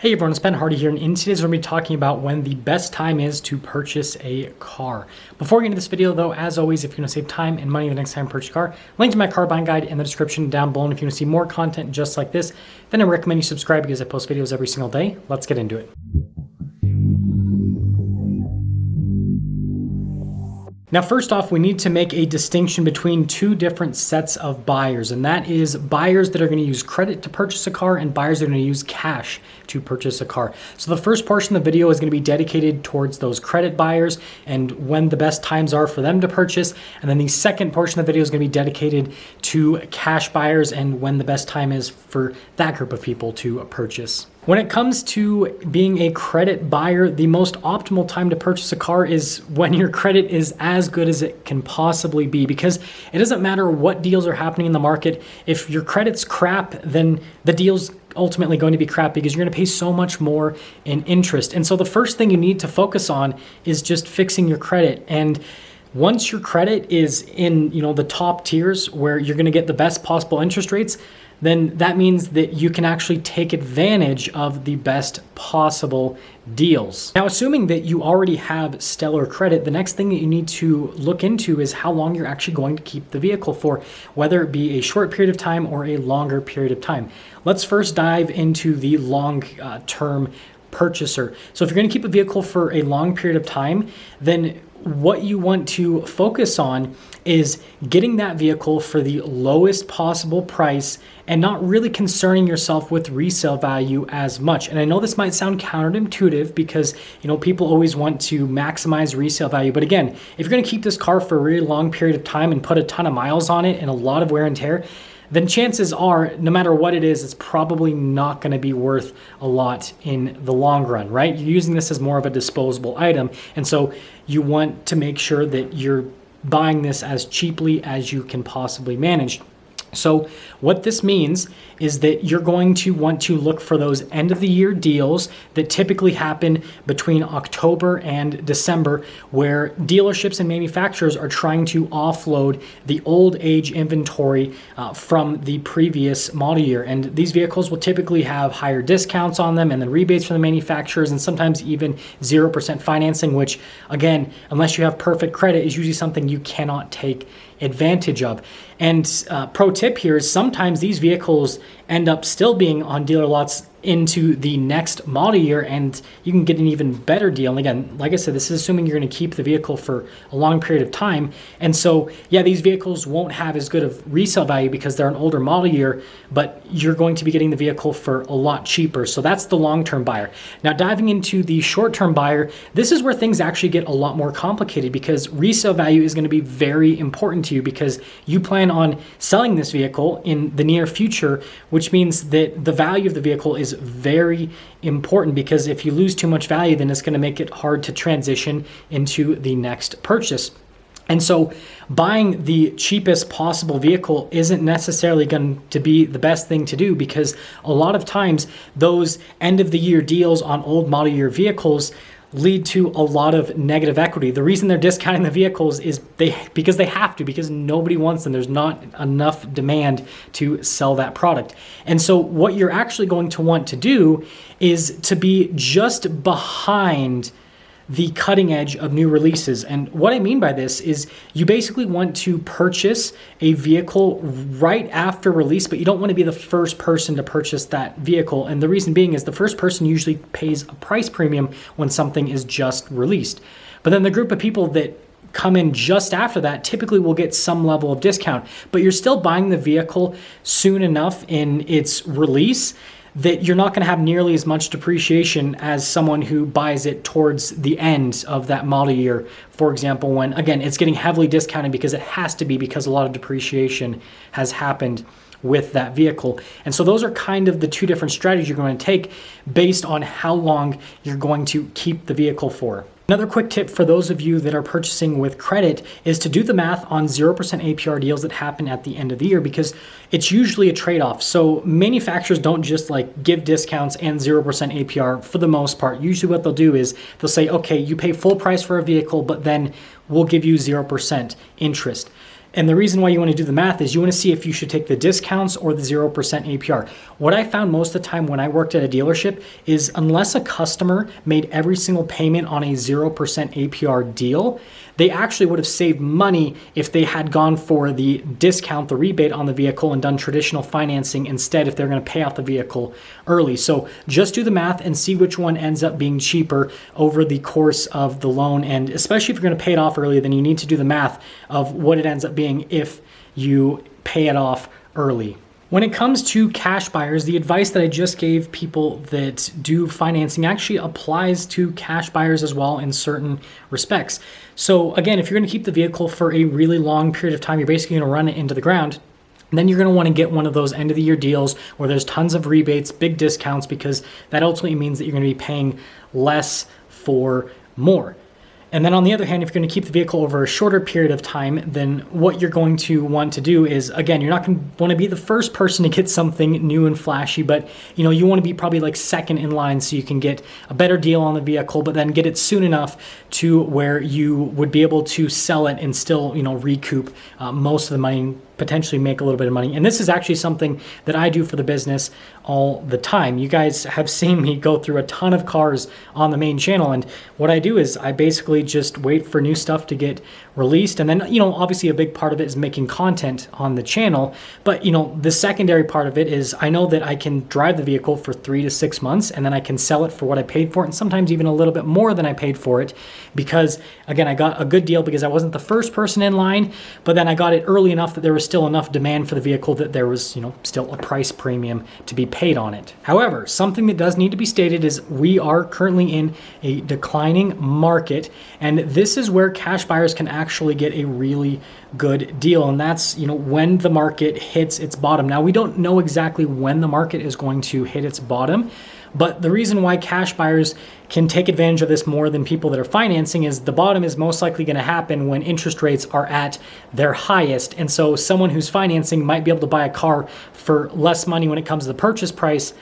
Hey everyone, it's Ben Hardy here, and in today's we're going to be talking about when the best time is to purchase a car. Before we get into this video though, as always, if you want to save time and money the next time you purchase a car, link to my car buying guide in the description down below. And if you want to see more content just like this, then I recommend you subscribe because I post videos every single day. Let's get into it. Now, first off, we need to make a distinction between two different sets of buyers, and that is buyers that are going to use credit to purchase a car and buyers that are going to use cash to purchase a car. So the first portion of the video is going to be dedicated towards those credit buyers and when the best times are for them to purchase. And then the second portion of the video is going to be dedicated to cash buyers and when the best time is for that group of people to purchase. When it comes to being a credit buyer, the most optimal time to purchase a car is when your credit is as good as it can possibly be, because it doesn't matter what deals are happening in the market. If your credit's crap, then the deal's ultimately going to be crap because you're going to pay so much more in interest. And so the first thing you need to focus on is just fixing your credit. And once your credit is in, the top tiers where you're going to get the best possible interest rates, then that means that you can actually take advantage of the best possible deals. Now, assuming that you already have stellar credit, the next thing that you need to look into is how long you're actually going to keep the vehicle for, whether it be a short period of time or a longer period of time. Let's first dive into the long-term purchaser. So if you're going to keep a vehicle for a long period of time, then what you want to focus on is getting that vehicle for the lowest possible price and not really concerning yourself with resale value as much. And I know this might sound counterintuitive because, people always want to maximize resale value. But again, if you're going to keep this car for a really long period of time and put a ton of miles on it and a lot of wear and tear, then chances are, no matter what it is, it's probably not going to be worth a lot in the long run, right? You're using this as more of a disposable item. And so you want to make sure that you're buying this as cheaply as you can possibly manage. So what this means is that you're going to want to look for those end of the year deals that typically happen between October and December, where dealerships and manufacturers are trying to offload the old age inventory from the previous model year. And these vehicles will typically have higher discounts on them and then rebates from the manufacturers and sometimes even 0% financing, which again, unless you have perfect credit, is usually something you cannot take advantage of. And pro tip here is sometimes these vehicles end up still being on dealer lots into the next model year, and you can get an even better deal. And again, like I said, this is assuming you're going to keep the vehicle for a long period of time. And so, yeah, these vehicles won't have as good of resale value because they're an older model year, but you're going to be getting the vehicle for a lot cheaper. So that's the long-term buyer. Now, diving into the short-term buyer, this is where things actually get a lot more complicated because resale value is going to be very important to you because you plan on selling this vehicle in the near future, which means that the value of the vehicle is very important, because if you lose too much value, then it's going to make it hard to transition into the next purchase. And so buying the cheapest possible vehicle isn't necessarily going to be the best thing to do, because a lot of times those end of the year deals on old model year vehicles lead to a lot of negative equity. The reason they're discounting the vehicles is because they have to, because nobody wants them. There's not enough demand to sell that product. And so what you're actually going to want to do is to be just behind the cutting edge of new releases. And what I mean by this is you basically want to purchase a vehicle right after release, but you don't want to be the first person to purchase that vehicle. And the reason being is the first person usually pays a price premium when something is just released. But then the group of people that come in just after that typically will get some level of discount, but you're still buying the vehicle soon enough in its release that you're not going to have nearly as much depreciation as someone who buys it towards the end of that model year, for example, when, again, it's getting heavily discounted because it has to be, because a lot of depreciation has happened with that vehicle. And so those are kind of the two different strategies you're going to take based on how long you're going to keep the vehicle for. Another quick tip for those of you that are purchasing with credit is to do the math on 0% APR deals that happen at the end of the year, because it's usually a trade-off. So manufacturers don't just give discounts and 0% APR for the most part. Usually what they'll do is they'll say, okay, you pay full price for a vehicle, but then we'll give you 0% interest. And the reason why you want to do the math is you want to see if you should take the discounts or the 0% APR. What I found most of the time when I worked at a dealership is unless a customer made every single payment on a 0% APR deal, they actually would have saved money if they had gone for the discount, the rebate on the vehicle, and done traditional financing instead if they're going to pay off the vehicle early. So just do the math and see which one ends up being cheaper over the course of the loan. And especially if you're going to pay it off early, then you need to do the math of what it ends up being if you pay it off early. When it comes to cash buyers, the advice that I just gave people that do financing actually applies to cash buyers as well in certain respects. So again, if you're going to keep the vehicle for a really long period of time, you're basically going to run it into the ground. Then you're going to want to get one of those end of the year deals where there's tons of rebates, big discounts, because that ultimately means that you're going to be paying less for more. And then on the other hand, if you're going to keep the vehicle over a shorter period of time, then what you're going to want to do is, again, you're not going to want to be the first person to get something new and flashy, but you want to be probably like second in line so you can get a better deal on the vehicle, but then get it soon enough to where you would be able to sell it and still, recoup most of the money, potentially make a little bit of money. And this is actually something that I do for the business all the time. You guys have seen me go through a ton of cars on the main channel. And what I do is I basically just wait for new stuff to get released. And then, obviously a big part of it is making content on the channel. But, the secondary part of it is I know that I can drive the vehicle for 3 to 6 months and then I can sell it for what I paid for it, and sometimes even a little bit more than I paid for it, because again, I got a good deal because I wasn't the first person in line, but then I got it early enough that there was still enough demand for the vehicle that there was, still a price premium to be paid on it. However, something that does need to be stated is we are currently in a declining market, and this is where cash buyers can actually get a really good deal, and that's when the market hits its bottom. Now, we don't know exactly when the market is going to hit its bottom, but the reason why cash buyers can take advantage of this more than people that are financing is the bottom is most likely going to happen when interest rates are at their highest. And so someone who's financing might be able to buy a car for less money when it comes to the purchase price,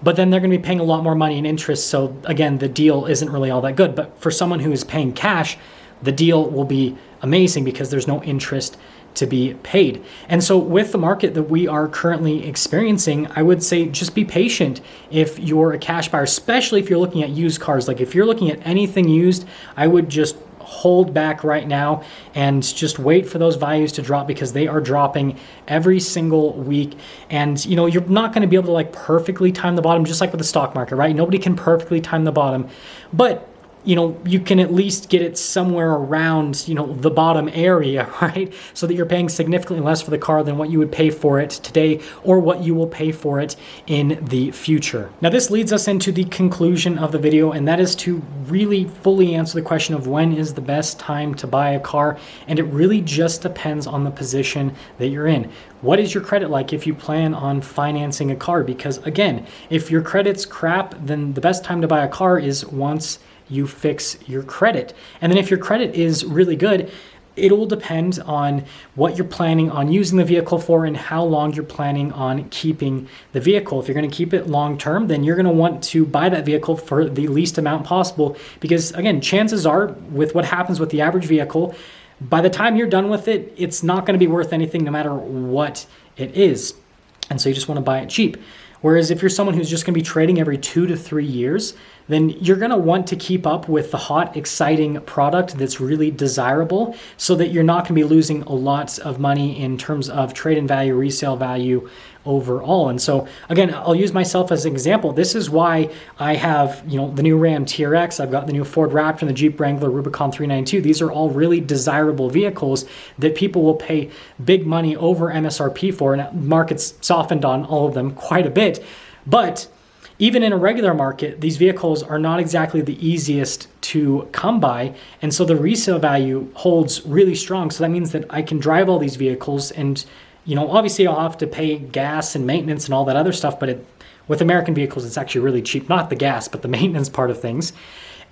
but then they're going to be paying a lot more money in interest. So again, the deal isn't really all that good. But for someone who is paying cash, the deal will be amazing because there's no interest to be paid. And so with the market that we are currently experiencing, I would say just be patient if you're a cash buyer, especially if you're looking at used cars. Like if you're looking at anything used, I would just hold back right now and just wait for those values to drop, because they are dropping every single week. And you're not going to be able to perfectly time the bottom, just like with the stock market, right? Nobody can perfectly time the bottom, but you can at least get it somewhere around, the bottom area, right? So that you're paying significantly less for the car than what you would pay for it today or what you will pay for it in the future. Now, this leads us into the conclusion of the video, and that is to really fully answer the question of when is the best time to buy a car. And it really just depends on the position that you're in. What is your credit like if you plan on financing a car? Because again, if your credit's crap, then the best time to buy a car is once you fix your credit. And then if your credit is really good, it will depend on what you're planning on using the vehicle for and how long you're planning on keeping the vehicle. If you're going to keep it long term, then you're going to want to buy that vehicle for the least amount possible, because again, chances are with what happens with the average vehicle, by the time you're done with it, it's not going to be worth anything no matter what it is. And so you just want to buy it cheap. Whereas if you're someone who's just going to be trading every 2 to 3 years, then you're going to want to keep up with the hot, exciting product that's really desirable, so that you're not going to be losing a lot of money in terms of trade-in value, resale value overall. And so again, I'll use myself as an example. This is why I have, the new Ram TRX, I've got the new Ford Raptor and the Jeep Wrangler Rubicon 392. These are all really desirable vehicles that people will pay big money over MSRP for, and the market's softened on all of them quite a bit. But even in a regular market, these vehicles are not exactly the easiest to come by. And so the resale value holds really strong. So that means that I can drive all these vehicles, and obviously I'll have to pay gas and maintenance and all that other stuff, but with American vehicles, it's actually really cheap. Not the gas, but the maintenance part of things.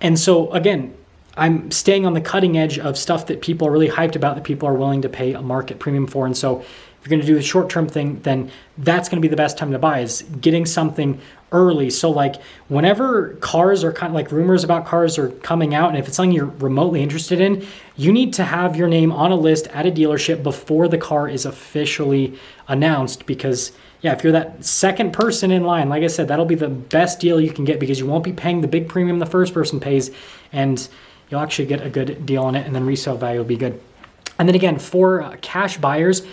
And so again, I'm staying on the cutting edge of stuff that people are really hyped about, that people are willing to pay a market premium for. And so you're going to do a short-term thing, then that's going to be the best time to buy, is getting something early. So like whenever cars are kind of like rumors about cars are coming out, and if it's something you're remotely interested in, you need to have your name on a list at a dealership before the car is officially announced, because yeah, if you're that second person in line, like I said, that'll be the best deal you can get, because you won't be paying the big premium the first person pays, and you'll actually get a good deal on it, and then resale value will be good. And then again, for cash buyers,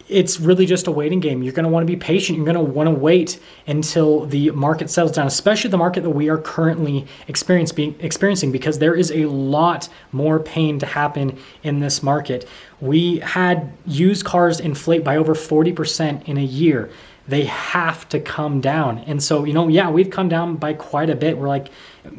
it's really just a waiting game. You're going to want to be patient. You're going to want to wait until the market settles down, especially the market that we are currently experiencing, because there is a lot more pain to happen in this market. We had used cars inflate by over 40% in a year. They have to come down. And so, yeah, we've come down by quite a bit. We're like,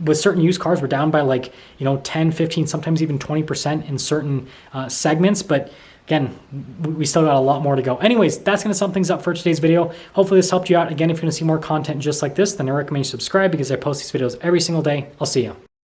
with certain used cars, we're down by like, 10, 15, sometimes even 20% in certain segments. But again, we still got a lot more to go. Anyways, that's going to sum things up for today's video. Hopefully this helped you out. Again, if you're going to see more content just like this, then I recommend you subscribe, because I post these videos every single day. I'll see you.